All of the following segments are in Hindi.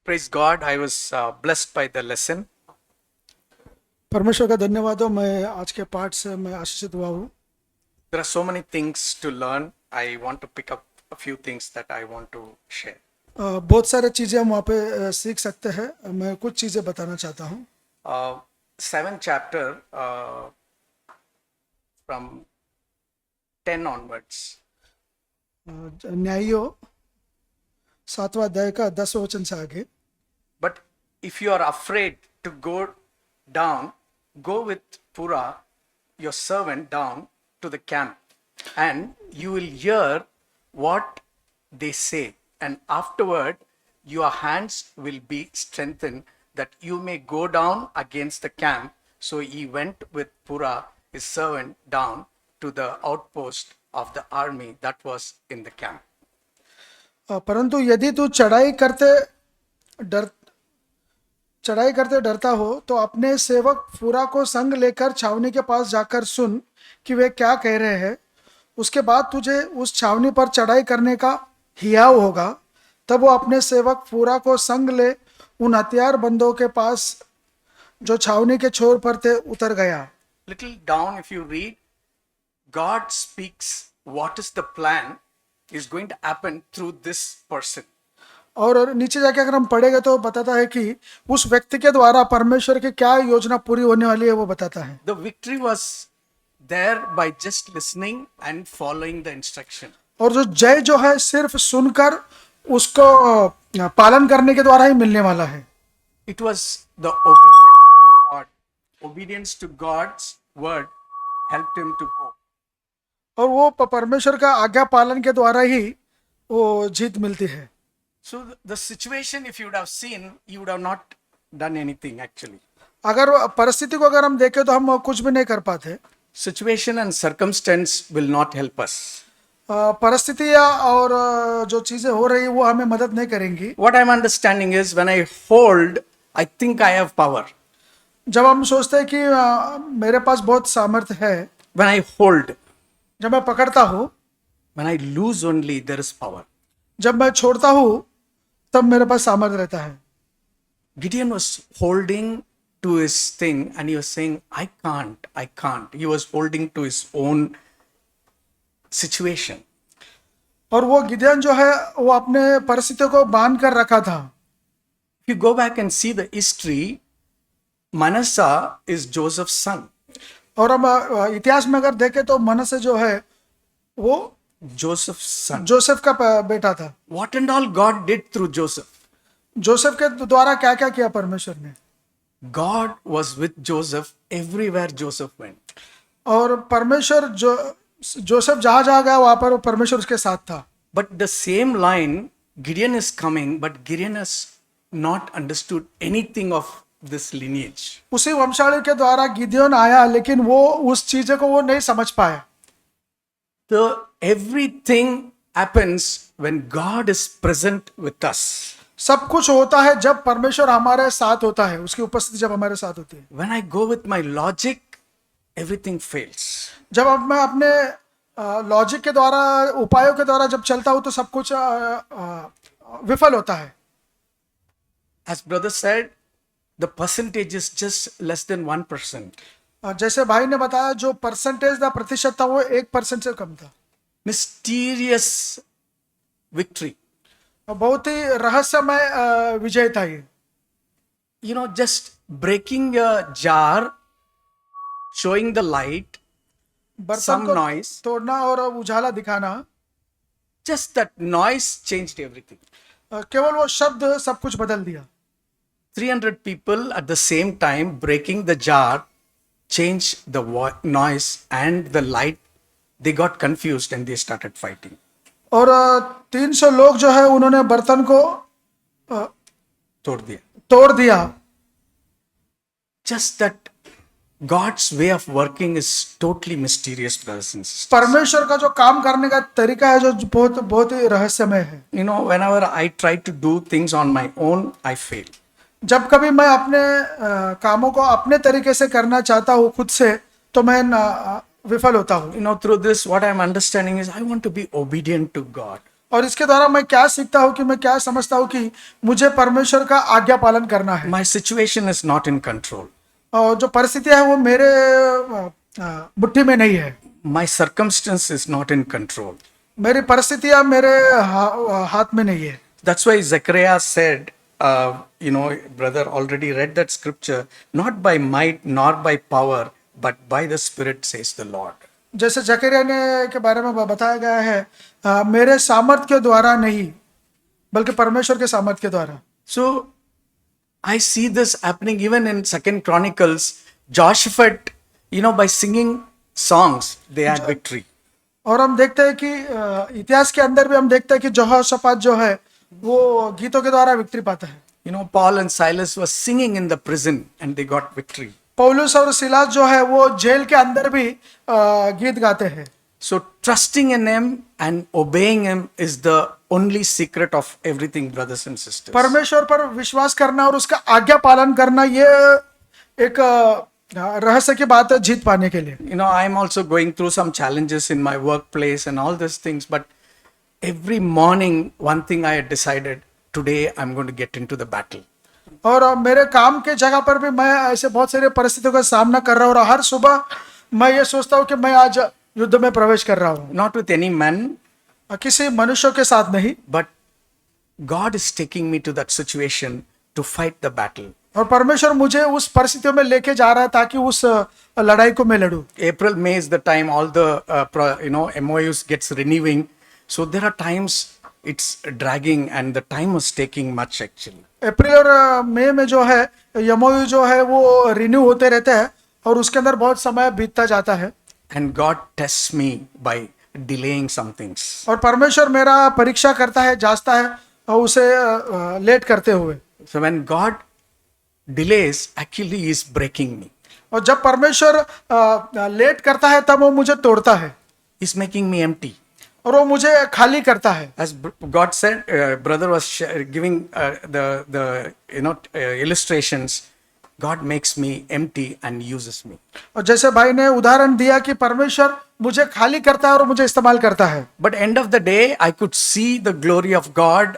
Praise God, I was blessed by the lesson. परमेश्वर का धन्यवाद हो। मैं आज के पाठ से मैं आशीषित हुआ हूँ। There are so many things to learn. I want to pick up a few things that I want to share. बहुत सारे चीज़ें हम वहाँ पे सीख सकते हैं। मैं कुछ चीज़ें बताना चाहता हूँ। Seventh chapter from 10 onwards. न्यायियों 7वां अध्याय का 10वें वचन से आगे। But if you are afraid to go down, go with Purah, your servant, down to the camp, and you will hear what they say, and afterward your hands will be strengthened, that you may go down against the camp. So he went with Purah, his servant, down to the outpost of the army that was in the camp. परंतु यदि तू चढ़ाई करते डरता हो तो अपने सेवक फूरा को संग लेकर छावनी के पास जाकर सुन कि वे क्या कह रहे हैं। उसके बाद तुझे उस छावनी पर चढ़ाई करने का हियाव होगा। तब वो अपने सेवक फूरा को संग ले उन हथियारबंदों के पास जो छावनी के छोर पर थे उतर गया। Little down, if you read, God speaks what is the plan is going to happen through this person. और नीचे जाके अगर हम पढ़ेंगे तो बताता है कि उस व्यक्ति के द्वारा परमेश्वर की क्या योजना पूरी होने वाली है, वो बताता है। The victory was there by just listening and following the instruction. और जो जय जो है सिर्फ सुनकर उसको पालन करने के द्वारा ही मिलने वाला है। It was the obedience to God. Obedience to God's word helped him to go. और वो परमेश्वर का आज्ञा पालन के द्वारा ही वो जीत मिलती है। So the situation, if you would have seen, you would have not done anything actually. अगर परिस्थिति को अगर हम देखें तो हम कुछ भी नहीं कर पाते। Situation and circumstance will not help us. परिस्थितियां और जो चीजें हो रही वो हमें मदद नहीं करेंगी। What I'm understanding is when I hold, I think I have power. जब हम सोचते हैं कि मेरे पास बहुत सामर्थ्य है, When I hold, जब मैं पकड़ता हूँ, when I lose only, there is power. जब मैं छोड़ता हूँ तब मेरे पास सामर्थ्य रहता है। Gideon was holding to his thing and he was saying, I can't. He was holding to his own situation. और वो गिदोन जो है वो अपने परिस्थितियों को बांध कर रखा था। If you go back and see the history, Manasseh is Joseph's son. और हम इतिहास में अगर देखें तो मनश्शे जो है वो Joseph's son. जोसेफ का बेटा था। What and all God did through Joseph? Joseph के द्वारा क्या क्या किया परमेश्वर ने। God was with Joseph everywhere Joseph went. और परमेश्वर जो जोसेफ जहां जहां गया वहां पर परमेश्वर उसके साथ था। But the same line, Gideon is coming, but Gideon has not understood anything of this lineage. उसी वंशावली के द्वारा गिदोन आया, लेकिन वो उस चीज को वो नहीं समझ पाया। So everything happens when God is present with us. सब कुछ होता है जब परमेश्वर हमारे साथ होता है, उसकी उपस्थिति जब हमारे साथ होती है। When I go with my logic, everything fails. जब अब मैं अपने लॉजिक के द्वारा, उपायों के द्वारा जब चलता हूं तो सब कुछ विफल होता है। As brother said, the percentage is just less than 1%. जैसे भाई ने बताया, जो परसेंटेज था, प्रतिशत था, वो 1% से कम था। Mysterious victory. बहुत ही रहस्यमय विजय था ये। You know, just breaking a jar, showing the light, बर्तन some को noise, तोड़ना और उजाला दिखाना, just that noise changed everything. केवल वो शब्द सब कुछ बदल दिया। 300 people at the same time breaking the jar changed the noise and the light. They got confused and they started fighting. और 300 लोग जो है उन्होंने बर्तन को तोड़ दिया. तोड़ दिया। Just that God's way of working is totally mysterious, brothers and sisters. परमेश्वर का जो काम करने का तरीका है जो बहुत बहुत ही रहस्यमय है। You know, whenever I try to do things on my own, I fail. जब कभी मैं अपने कामों को अपने तरीके से करना चाहता हूँ खुद से, तो मैं विफल होता हूँ। You know, through this, what I'm understanding is I want to be obedient to God. और इसके द्वारा मैं क्या सीखता हूँ कि मैं क्या समझता हूँ कि मुझे परमेश्वर का आज्ञा पालन करना है। My situation is not in control. और जो परिस्थितियां है वो मेरे मुट्ठी में नहीं है। My circumstance is not in control. मेरी परिस्थितियां मेरे हाथ में नहीं है। That's why Zechariah said, brother already read that scripture, not by might nor by power, but by the Spirit, says the Lord. जैसे जकरिया ने के बारे में बताया गया है, मेरे सामर्थ के द्वारा नहीं बल्कि परमेश्वर के सामर्थ के द्वारा। So I see this happening even in Second Chronicles. Jehoshaphat, by singing songs, they had victory. और हम देखते हैं कि इतिहास के अंदर भी हम देखते हैं कि यहोशापात जो है वो गीतों के द्वारा विक्ट्री पाता है। Paul and Silas were singing in the prison and they got victory. पौलुस और सिलास जो है वो जेल के अंदर भी गीत गाते हैं। So trusting in him and obeying him is the only secret of everything, brothers and sisters. परमेश्वर पर विश्वास करना और उसका आज्ञा पालन करना ये एक रहस्य की बात है जीत पाने के लिए। I am also going through some challenges in my workplace and all these things, but every morning one thing I had decided, today I'm going to get into the battle. और मेरे काम के जगह पर भी मैं ऐसे बहुत सारे परिस्थितियों का सामना कर रहा हूँ और हर सुबह मैं ये सोचता हूँ कि मैं आज युद्ध में प्रवेश कर रहा हूँ। Not with any man, किसी मनुष्य के साथ नहीं, but God is taking me to that situation to fight the battle. और परमेश्वर मुझे उस परिस्थितियों में लेके जा रहा है ताकि उस लड़ाई को मैं लड़ूं। April, May is the time all the MOUs gets renewing. So there are times it's dragging and the time was taking much actually. अप्रैल और मई में जो है एमओयू जो है वो रिन्यू होते रहते हैं और उसके अंदर बहुत समय बीतता जाता है। And God tests me by delaying some things. और परमेश्वर मेरा परीक्षा करता है, जांचता है और उसे लेट करते हुए। So when God delays, actually he is breaking me. और जब परमेश्वर लेट करता है तब वो मुझे तोड़ता है। He's making me empty. और वो मुझे खाली करता है। As God said, brother was giving the illustrations. God makes me empty and uses me. और जैसे भाई ने उदाहरण दिया कि परमेश्वर मुझे खाली करता है और मुझे इस्तेमाल करता है। But end of the day, I could see the glory of God.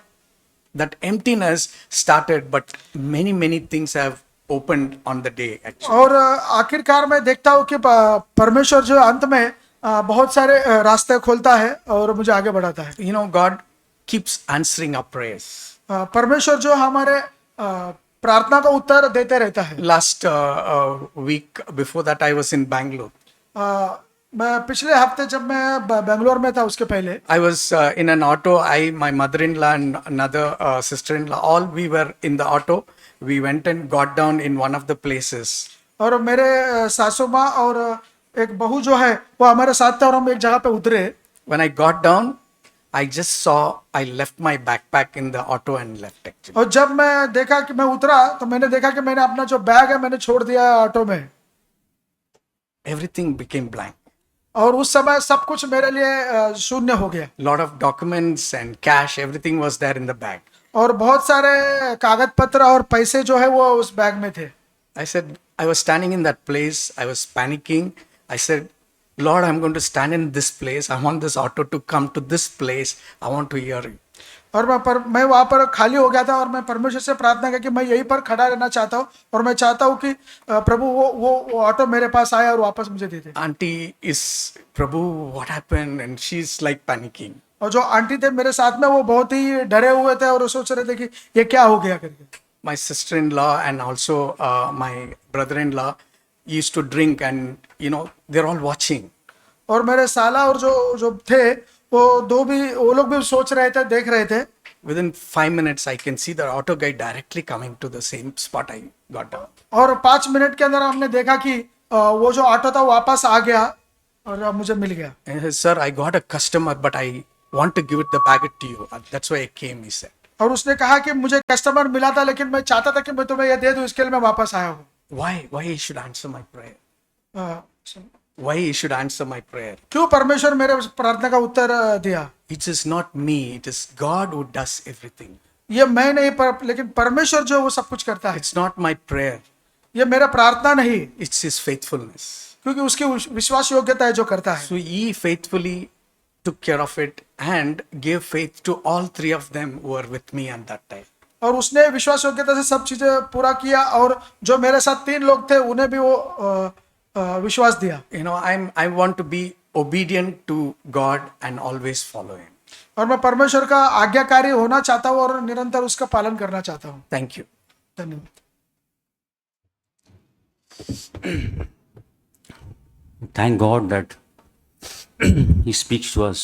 That emptiness started, but many things have opened on the day actually. और आखिरकार मैं देखता हूँ कि परमेश्वर जो अंत में बहुत सारे रास्ते खोलता है और मुझे आगे बढ़ाता है। God keeps answering our prayers. परमेश्वर जो हमारे प्रार्थना का उत्तर देते रहता है। Last week before that I was in Bangalore. मैं पिछले हफ्ते जब मैं बेंगलोर में था उसके पहले I was in an auto. My mother-in-law and another sister-in-law, all we were in the auto. We went and got down in one of the places. और मेरे सासू माँ और एक बहू जो है वो हमारे साथ थे और हम एक जगह पे उतरे। When I got down, I just saw I left my backpack in the auto and left actually. और जब मैं देखा कि मैं उतरा तो मैंने देखा कि मैंने अपना जो बैग है मैंने छोड़ दिया ऑटो में। Everything became blank. और उस समय सब कुछ मेरे लिए शून्य हो गया। Lot of documents and cash, everything was there in the bag. और बहुत सारे कागज पत्र और पैसे जो है वो उस बैग में थे। I said, I was standing in that place. I was panicking. I said, Lord, I'm going to stand in this place. I want this auto to come to this place. I want to hear you. और मैं वहाँ पर खाली हो गया था और मैं परमेश्वर से प्रार्थना की कि मैं यहीं पर खड़ा रहना चाहता हूँ और मैं चाहता हूँ कि प्रभु वो ऑटो मेरे पास आए और वापस मुझे दे दे। Auntie is, Prabhu, what happened? And she's like panicking. और जो आंटी थे मेरे साथ में वो बहुत ही डरे हुए थे और सोच रहे थे कि ये क्या हो गया करके। My sister-in-law and also my brother-in-law used to drink and they're all watching. और मेरे साला और जो थे वो लोग भी सोच रहे थे, देख रहे थे। Within 5 minutes, I can see the auto guy directly coming to the same spot I got down. और 5 मिनट के अंदर हमने देखा कि वो जो ऑटो था वापस आ गया और मुझे मिल गया। And he said, Sir, I got a customer, but I want to give it the bag to you. That's why I came, he said. और उसने कहा कि मुझे कस्टमर मिला था लेकिन मैं चाहता था कि मैं तुम्हें ये दे दूं, इसके लिए मैं वापस आया हूँ। Why he should answer my prayer? Why he should answer my prayer? क्यों परमेश्वर मेरे प्रार्थना का उत्तर दिया? It is not me, it is God who does everything. ये मैं नहीं लेकिन परमेश्वर जो वो सब कुछ करता है। It's not my prayer, ये मेरा प्रार्थना नहीं, it's his faithfulness. क्योंकि उसकी विश्वास योग्यता है जो करता है। So he faithfully took care of it and gave faith to all three of them who were with me at that time. और उसने विश्वास योग्यता से सब चीजें पूरा किया, और जो मेरे साथ 3 लोग थे उन्हें भी वो विश्वास दिया। You know, I want to be obedient to God and always follow Him. और मैं परमेश्वर का आज्ञाकारी होना चाहता हूँ और निरंतर उसका पालन करना चाहता हूँ। Thank you. धन्यवाद। Thank God that He speaks to us.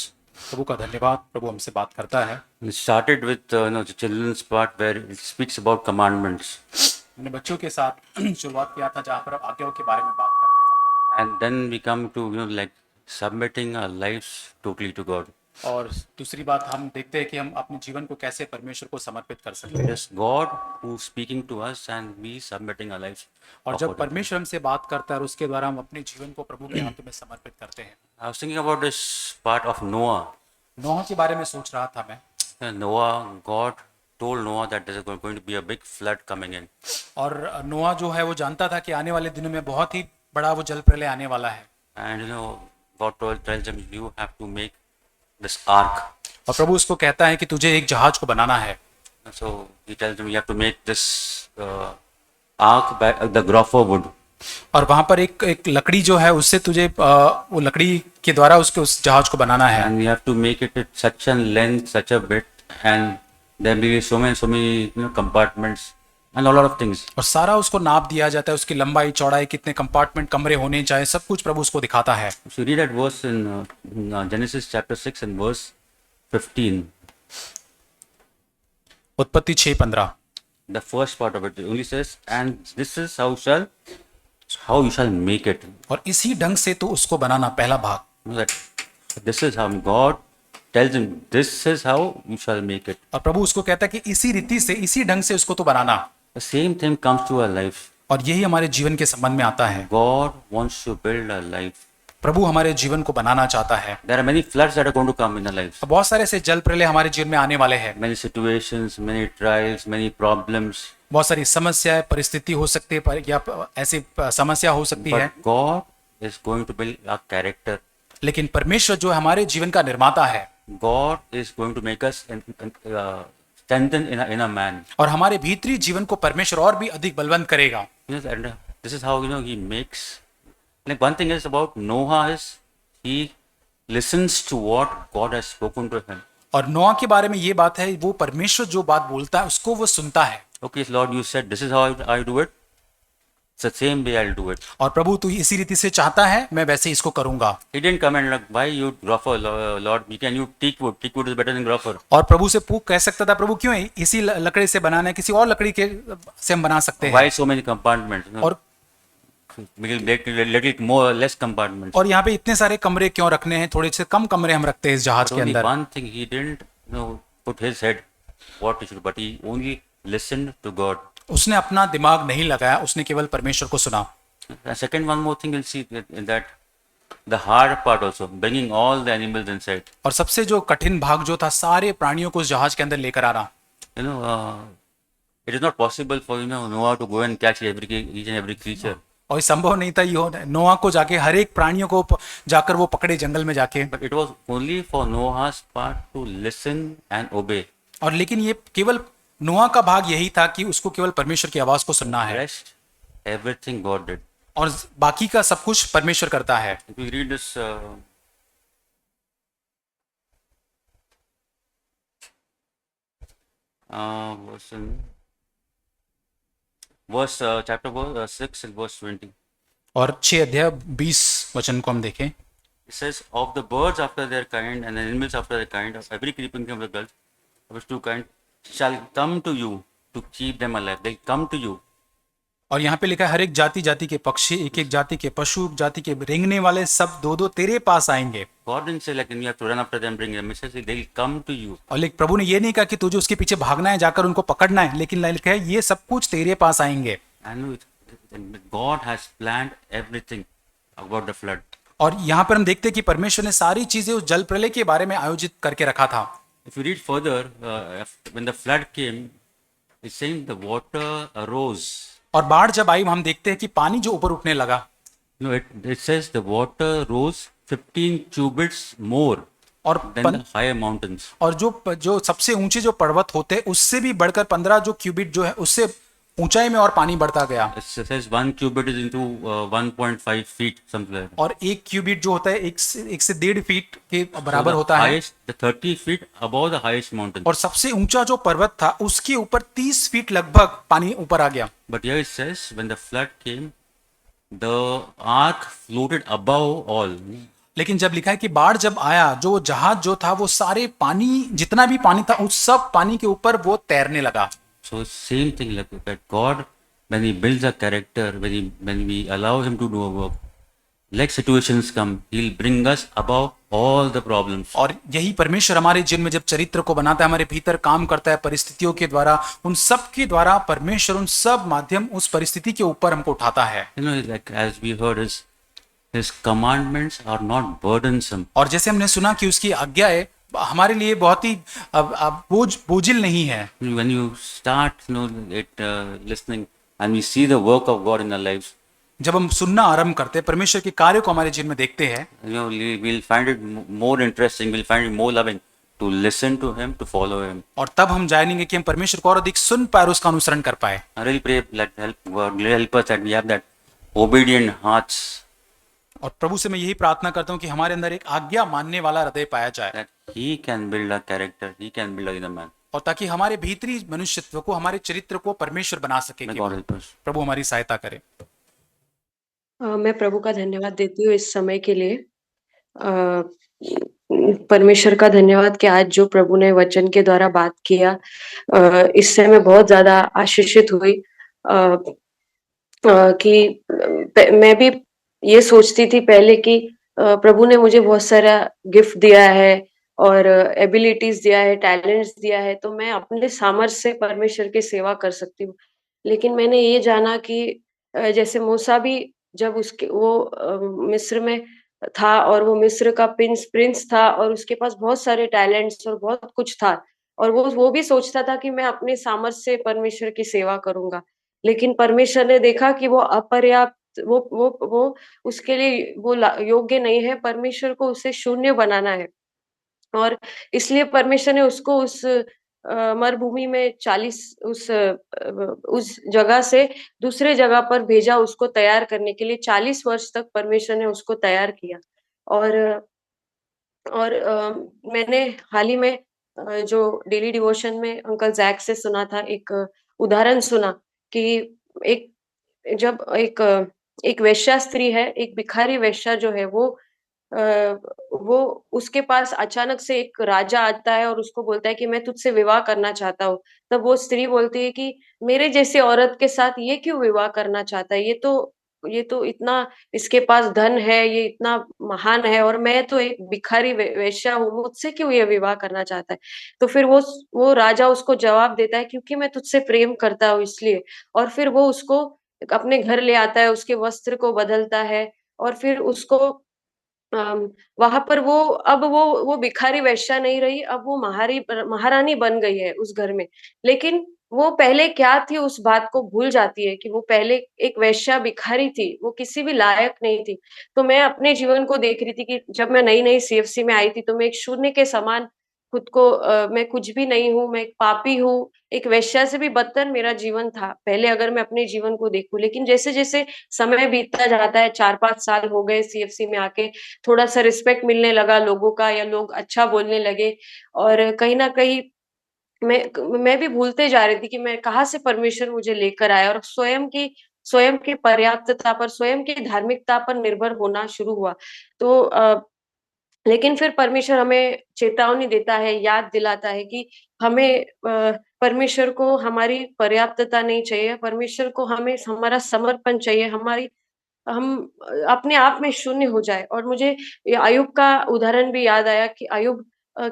प्रभु का धन्यवाद, प्रभु हमसे बात करता है। It started with the children's part where it speaks about commandments, हमने बच्चों के साथ शुरुआत किया था जहाँ पर अब आज्ञाओं के बारे में बात करते and then we come to like submitting our lives totally to God. हैं। और दूसरी बात हम देखते हैं कि हम अपने जीवन को कैसे परमेश्वर को समर्पित कर सकते हैं। Yes, God who's speaking to us and we submitting our lives. और जब accordingly. परमेश्वर हमसे बात करता है और उसके द्वारा हम अपने जीवन को प्रभु के हाथों में समर्पित करते हैं। I was thinking about this part of Noah. Noh के बारे में सोच रहा था मैं। God told Noah that there's going to be a big flood coming in. और नोआ जो है वो जानता था कि आने वाले दिनों में बहुत ही बड़ा वो जल प्रलय आने वाला है। And God tells him, you have to make this ark. और प्रभु उसको कहता है कि तुझे एक जहाज को बनाना है। So he tells him, you have to make this ark by the gopher wood. और वहां पर एक लकड़ी जो है उससे तुझे वो लकड़ी के द्वारा उसके उस जहाज को बनाना है। And you have to make it at such a length, such a width, and there will be so many compartments and a lot of things. और सारा उसको नाप दिया जाता है, उसकी लंबाई चौड़ाई, कितने कंपार्टमेंट कमरे होने चाहिए, सब कुछ प्रभु उसको दिखाता है। So you read that verse in Genesis chapter 6 and verse 15. उत्पत्ति 6:15। The first part of it only says, and this is how you shall make it. और इसी ढंग से तो उसको बनाना, पहला भाग। That this is how God tells him, this is how you shall make it. और प्रभु उसको कहता है कि इसी रीति से, इसी ढंग से उसको तो बनाना। The same thing comes to our life. और यही हमारे जीवन के संबंध में आता है। God wants to build our life. प्रभु हमारे जीवन को बनाना चाहता है। There are many floods that are going to come in our lives. बहुत सारे ऐसे जल प्रलय हमारे जीवन में आने वाले हैं। Many situations, many trials, many problems. बहुत सारी समस्याएं, परिस्थिति हो सकती है पर या ऐसी समस्या हो सकती है। But God is going to build our character. लेकिन परमेश्वर जो हमारे जीवन का निर्माता है, God is going to make us strengthen in a man. और हमारे भीतरी जीवन को परमेश्वर और भी अधिक बलवंत करेगा। And this is how he makes. Like one thing is about Noah is he listens to what God has spoken to him. और नोआ के बारे में ये बात है, वो परमेश्वर जो बात बोलता है उसको वो सुनता है। Okay, Lord, you said this is how I do it. It's the same way I'll do it. और प्रभु तू इसी रीति से चाहता है, मैं वैसे इसको करूंगा। He didn't come and like, why you gopher, Lord? Can you teak wood? Teak wood is better than gopher. और प्रभु से पूछ कह सकता था, प्रभु क्यों है इसी लकड़ी से बनाना है, किसी और लकड़ी के से हम बना सकते हैं। Why so many compartments? और little more, less compartments. और यहाँ पे इतने सारे कमरे क्यों रखने हैं, थोड़े से कम कमरे हम रखते हैं इस जहाज के Only अंदर। one thing, he didn't put his head what he should, but he only listened to God. उसने अपना दिमाग नहीं लगाया, उसने केवल परमेश्वर को सुना। And second, one more thing you'll see in that the hard part also, bringing all the animals inside. और सबसे जो कठिन भाग जो था, सारे प्राणियों को उस जहाज के अंदर लेकर आना। It is not possible for Noah to go and catch each and every creature. और संभव नहीं था ये नोआ को जाके हर एक प्राणियों को जाकर वो पकड़े जंगल में जाके। But it was only for Noah's part to listen and obey. और लेकिन ये केवल नोआ का भाग यही था कि उसको केवल परमेश्वर की आवाज को सुनना है, Rest, everything God did. और बाकी का सब कुछ परमेश्वर करता है। If we read this chapter 6 and verse 20. और 6 अध्याय 20 वचन को हम देखें। It says, of the birds after their kind and the animals after their kind, of every creeping thing of the earth, of its two kind, shall come to you to keep them alive. They come to you. और यहाँ पे लिखा है, हर एक जाति जाति के पक्षी, एक एक जाति के पशु, जाति के रेंगने वाले सब दो दो तेरे पास आएंगे। God didn't say like you have to run after them, bring them. He says they'll come to you. और लेकिन प्रभु ने ये नहीं कहा कि तुझे उसके पीछे भागना है, जाकर उनको पकड़ना है, लेकिन लिखा है ये सब कुछ तेरे पास आएंगे। And God has planned everything about the flood. और यहाँ पर हम देखते हैं कि परमेश्वर ने सारी चीजें उस जल प्रलय के बारे में आयोजित करके रखा था। If you read further, when the flood came, it's saying the water arose. और बाढ़ जब आई हम देखते हैं कि पानी जो ऊपर उठने लगा। No, it says the water rose 15 cubits more. और than the higher mountains. और जो सबसे ऊंचे जो पर्वत होते उससे भी बढ़कर 15 जो क्यूबिट जो है उससे ऊंचाई में और पानी बढ़ता गया। It says 1 cubit is into 1.5 feet, something like that. और एक क्यूबिट जो होता है एक से 1.5 फीट के So बराबर the होता है। highest, the 30 feet above the highest mountain. और सबसे ऊंचा जो पर्वत था उसके ऊपर 30 फीट लगभग पानी ऊपर आ गया। But here it says, when the flood came, the ark floated above all. लेकिन जब लिखा है कि बाढ़ जब आया जो जहाज जो था वो सारे पानी जितना भी पानी था उस सब पानी के ऊपर वो तैरने लगा। So same thing like that. God, when He builds a character, when we allow Him to do a work, like situations come, He'll bring us above all the problems. और यही परमेश्वर हमारे जीवन में जब चरित्र को बनाता है, हमारे भीतर काम करता है परिस्थितियों के द्वारा, उन सब के द्वारा परमेश्वर उन सब माध्यम उस परिस्थिति के ऊपर हमको उठाता है। You know, like as we heard, His commandments are not burdensome. और जैसे हमने सुना कि उसकी आज्ञाएं हमारे लिए बहुत ही बोझिल नहीं है। When you start, listening, and we see the work of God in our lives, जब हम सुनना आरंभ करते हैं परमेश्वर के कार्य को हमारे जीवन में देखते हैं, we'll find it more interesting, we'll find it more loving to listen to Him, to follow Him. और तब हम जानेंगे कि हम परमेश्वर को और अधिक सुन पाए और उसका अनुसरण कर पाए। I really pray that help us that we have that obedient hearts, और प्रभु से मैं यही प्रार्थना करता हूँ कि हमारे अंदर एक आज्ञा मानने वाला हृदय पाया जाए, that He can build a character, He can build a inner man. और ताकि हमारे भीतरी मनुष्यत्व को हमारे चरित्र को परमेश्वर बना सके। May God help us. प्रभु हमारी सहायता करे। मैं प्रभु का धन्यवाद देती हूँ इस समय के लिए। परमेश्वर का धन्यवाद कि आज जो प्रभु ने वचन के द्वारा बात किया, इससे मैं बहुत ज्यादा आशीषित हुई। कि मैं भी ये सोचती थी पहले कि प्रभु ने मुझे बहुत सारा गिफ्ट दिया है और एबिलिटीज दिया है, टैलेंट्स दिया है, तो मैं अपने सामर्थ्य से परमेश्वर की सेवा कर सकती हूँ। लेकिन मैंने ये जाना कि जैसे मूसा भी जब उसके वो मिस्र में था और वो मिस्र का प्रिंस था और उसके पास बहुत सारे टैलेंट्स और बहुत कुछ था और वो भी सोचता था कि मैं अपने सामर्थ्य से परमेश्वर की सेवा करूंगा। लेकिन परमेश्वर ने देखा कि वो अपर्याप्त, वो उसके लिए वो योग्य नहीं है, परमेश्वर को उसे शून्य बनाना है। और इसलिए परमेश्वर ने उसको उस मरुभूमि में 40 उस जगह से दूसरे जगह पर भेजा, उसको तैयार करने के लिए 40 वर्ष तक परमेश्वर ने उसको तैयार किया। और मैंने हाल ही में जो डेली डिवोशन में अंकल जैक से सुना था, एक उदाहरण सुना कि एक जब एक वेश्या स्त्री है, एक भिखारी वेश्या जो है वो उसके पास अचानक से एक राजा आता है और उसको बोलता है कि मैं तुझसे विवाह करना चाहता हूँ। तब वो स्त्री बोलती है कि मेरे जैसे औरत के साथ ये क्यों विवाह करना चाहता है? ये तो इतना इसके पास धन है, ये इतना महान है और मैं तो एक भिखारी वेश्या हूँ, मुझसे क्यों ये विवाह करना चाहता है? तो फिर वो राजा उसको जवाब देता है, क्योंकि मैं तुझसे प्रेम करता हूँ इसलिए। और फिर वो उसको अपने घर ले आता है, उसके वस्त्र को बदलता है और फिर उसको वहाँ पर वो भिखारी वेश्या नहीं रही, अब वो महारानी बन गई है उस घर में। लेकिन वो पहले क्या थी उस बात को भूल जाती है कि वो पहले एक वेश्या भिखारी थी, वो किसी भी लायक नहीं थी। तो मैं अपने जीवन को देख रही थी कि जब मैं नई-नई सीएफसी में आई थी तो मैं एक शून्य के समान खुद को मैं कुछ भी नहीं हूँ, मैं एक पापी हूँ, एक वेश्या से भी बदतर मेरा जीवन था, पहले अगर मैं अपने जीवन को देखूँ। लेकिन जैसे-जैसे समय बीतता जाता है, 4-5 साल हो गए सीएफसी में आके, थोड़ा-सा रिस्पेक्ट मिलने लगा लोगों का या लोग अच्छा बोलने लगे और कहीं न कहीं मैं भी भूलते जा रही थी कि मैं कहाँ से परमेश्वर मुझे लेकर आया और स्वयं की पर्याप्तता पर, स्वयं की धार्मिकता पर निर्भर होना शुरू हुआ। तो लेकिन फिर परमेश्वर हमें चेतावनी देता है, याद दिलाता है कि हमें परमेश्वर को हमारी पर्याप्तता नहीं चाहिए, परमेश्वर को हमें हमारा समर्पण चाहिए, हम अपने आप में शून्य हो जाए। और मुझे ये अय्यूब का उदाहरण भी याद आया कि अय्यूब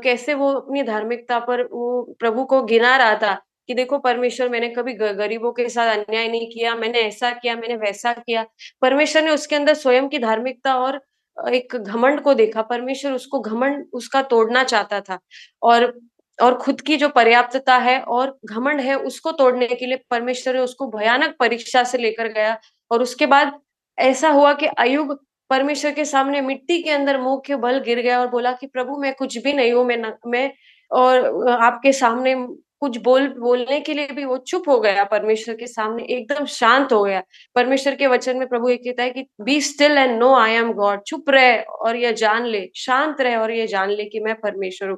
कैसे वो अपनी धार्मिकता पर वो प्रभु को गिना रहा था कि देखो परमेश्वर, मैंने कभी गरीबों के साथ अन्याय नहीं किया, मैंने ऐसा किया, मैंने वैसा किया। परमेश्वर ने उसके अंदर स्वयं की धार्मिकता और एक घमंड को देखा। परमेश्वर उसको घमंड उसका तोड़ना चाहता था और खुद की जो पर्याप्तता है और घमंड है उसको तोड़ने के लिए परमेश्वर ने उसको भयानक परीक्षा से लेकर गया और उसके बाद ऐसा हुआ कि अय्यूब परमेश्वर के सामने मिट्टी के अंदर मुँह के बल गिर गया और बोला कि प्रभु मैं कुछ भी नहीं हूँ, मैं और आपके सामने कुछ बोलने के लिए भी वो चुप हो गया परमेश्वर के सामने, एकदम शांत हो गया। परमेश्वर के वचन में प्रभु ये कहता है कि be still and know I am God, चुप रह और ये जान ले, शांत रह और ये जान ले कि मैं परमेश्वर हूँ।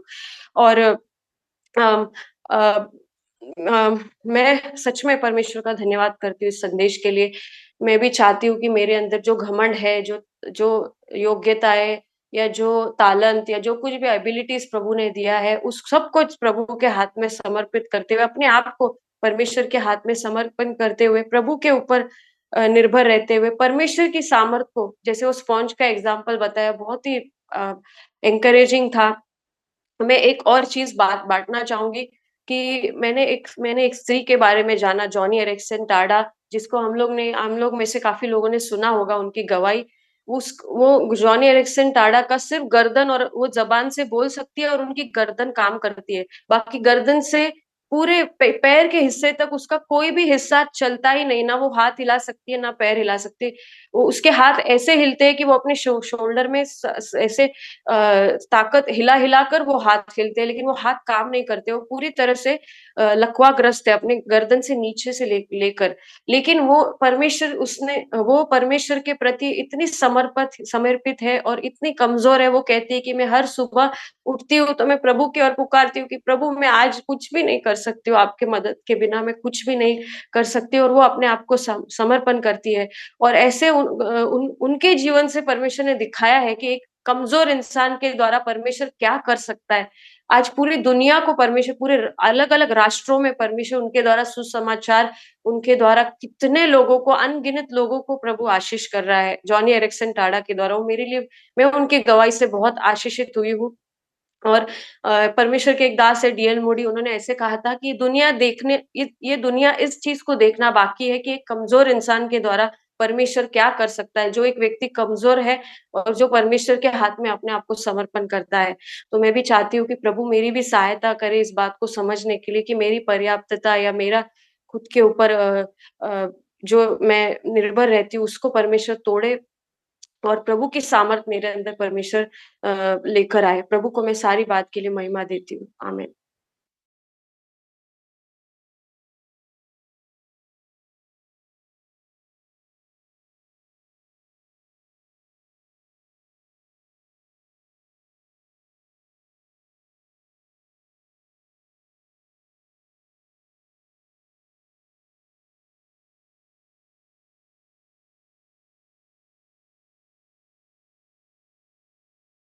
और अम, अ, मैं सच में परमेश्वर का धन्यवाद करती हूँ इस संदेश के लिए। मैं भी चाहती हूँ कि मेरे अंदर जो घमंड है, जो जो योग्यताएँ या जो तालंत या जो कुछ भी एबिलिटीज़ प्रभु ने दिया है, उस सब कुछ प्रभु के हाथ में समर्पित करते हुए, अपने आप को परमेश्वर के हाथ में समर्पण करते हुए, प्रभु के ऊपर निर्भर रहते हुए, परमेश्वर की सामर्थ को, जैसे वो स्पॉन्ज का एग्ज़ाम्पल बताया, बहुत ही अ, एनकरेजिंग था। मैं एक और चीज़ बाँटना चाहूँगी कि मैंने एक स्त्री के बारे में जाना, जॉनी एरिक्सन टाडा, जिसको हम लोग में से काफ़ी लोगों ने सुना होगा उनकी गवाही। वो जॉनी एरिक्सन टाडा का सिर्फ़ गर्दन, और वो ज़बान से बोल सकती है और उनकी गर्दन काम करती है। बाकी गर्दन से पूरे पैर के हिस्से तक उसका कोई भी हिस्सा चलता ही नहीं, ना वो हाथ हिला सकती है, ना पैर हिला सकती है। वो उसके हाथ ऐसे हिलते हैं कि वो अपने शोल्डर में ऐसे ताकत हिला-हिला कर वो हाथ हिलते हैं, लेकिन वो हाथ काम नहीं करते, वो पूरी तरह से लकवाग्रस्त है अपने गर्दन से नीचे से लेकर। लेकिन वो परमेश्वर के प्रति इतनी समर्पित है और इतनी कमज़ोर है, वो कहती है कि मैं हर सुबह उठती हूँ तो मैं प्रभु की ओर पुकारती हूँ कि प्रभु मैं आज कुछ भी नहीं कर सकती हूँ, आपके मदद के बिना मैं कुछ भी नहीं कर सकती, और वो अपने आप को समर्पण करती है। और ऐसे उनके जीवन से परमेश्वर ने दिखाया है कि एक कमज़ोर इंसान के द्वारा परमेश्वर क्या कर सकता है। आज पूरी दुनिया को परमेश्वर, पूरे अलग-अलग राष्ट्रों में परमेश्वर उनके द्वारा सुसमाचार, उनके द्वारा कितने लोगों को, अनगिनत लोगों को प्रभु आशीष कर रहा है। जॉनी एरिक्सन टाडा के द्वारा, वो मेरे लिए, मैं उनकी गवाही से बहुत आशीषित हुई हूँ। और परमेश्वर के एक दास है डीएल मूडी, उन्होंने ऐसे कहा था कि ये दुनिया इस चीज़ को देखना बाकी है कि एक कमज़ोर इंसान के द्वारा परमेश्वर क्या कर सकता है, जो एक व्यक्ति कमज़ोर है और जो परमेश्वर के हाथ में अपने आप को समर्पण करता है। तो मैं भी चाहती हूँ कि प्रभु मेरी भी सहायता करे इस बात को समझने के लिए कि मेरी पर्याप्तता या मेरा खुद के ऊपर जो मैं निर्भर रहती हूँ, उसको परमेश्वर तोड़े और प्रभु की सामर्थ मेरे अंदर परमेश्वर लेकर आए। प्रभु को मैं सारी बात के लिए महिमा देती हूँ। आमीन।